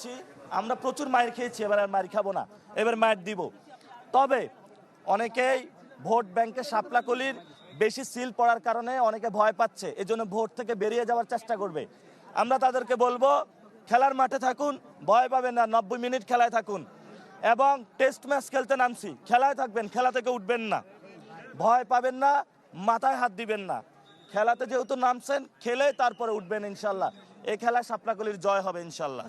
বলছি, আমরা প্রচুর মায়ের খেয়েছি, এবার আর মায়ের খাবো না, এবার মায়ের দিব। তবে অনেকেই ভোট ব্যাংকে শাপলাকলির বেশি সিল পড়ার কারণে অনেকে ভয় পাচ্ছে, এজন্য ভোট থেকে বেরিয়ে যাওয়ার চেষ্টা করবে। আমরা তাদেরকে বলবো খেলার মাঠে থাকুন, ভয় পাবেন না, 90 মিনিট খেলায় থাকুন এবং টেস্ট ম্যাচ খেলতে নামছি, খেলায় থাকবেন, খেলা থেকে উঠবেন না, ভয় পাবেন না, মাথায় হাত দিবেন না। খেলাতে যেহেতু নামছেন, খেলে তারপরে উঠবেন ইনশাল্লাহ। এই খেলায় শাপলাকলির জয় হবে ইনশাল্লাহ।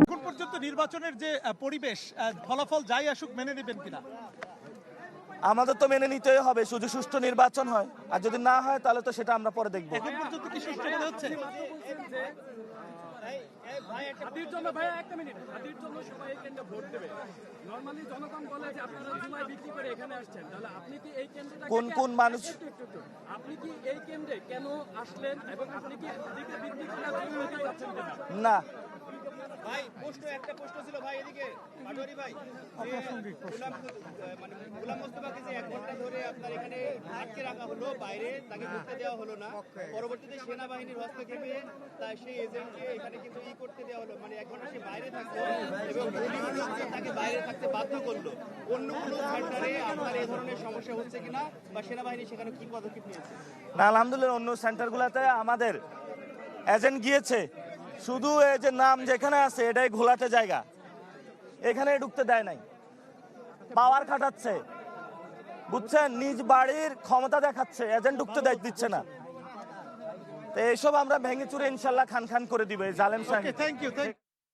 এখন পর্যন্ত নির্বাচনের যে পরিবেশ, ফলাফল যাই আসুক মেনে নেবেন কিনা? আমাদের তো মেনে নিতেই হবে, শুধু সুষ্ঠু নির্বাচন হয়, আর যদি না হয় তাহলে তো সেটা আমরা পরে দেখবো। এখন পর্যন্ত কি সুষ্ঠু মনে হচ্ছে? কোন কোন মানুষ আপনি কি এই কেন্দ্রে কেন আসলেন এবং আপনি কি এদিকে বিক্রি করে রাজনীতি করছেন কিনা? না, ভাই একটা প্রশ্ন ছিল ভাই, এদিকে পাটোয়ারি ভাই, গোলাম মোস্তফাকে যে 1 ঘন্টা ধরে আপনার এখানে আটকে রাখা হলো, বাইরে তাকে ঢুকতে দেওয়া হলো না, পরবর্তীতে সেনাবাহিনীর হস্তক্ষেপে তাই সেই এজেন্টকে এখানে কিন্তু করতে দেওয়া হলো, মানে 1 ঘন্টা সে বাইরে থাকলো এবং পুলিশ তাকে বাইরে থাকতে বাধ্য করলো। অন্য কোনো সেন্টারে আপনার এই ধরনের সমস্যা হচ্ছে কিনা বা সেনাবাহিনী সেখানে কি পদক্ষেপ নিয়েছে? না, আলহামদুলিল্লাহ অন্য সেন্টারগুলোতে আমাদের এজেন্ট গিয়েছে, শুধু এই যে নাম যেখানে আছে এটাই ঘোলাটে জায়গা, এখানে ঢুকতে দেয় নাই, পাওয়ার খাটাচ্ছে, বুঝছেন, নিজ বাড়ির ক্ষমতা দেখাচ্ছে, এজেন্ট ঢুকতে দিচ্ছে না। তো এইসব আমরা ভেঙে চুরে ইনশাল্লাহ খান খান করে দিব এই জালেম সাহেব। Thank you.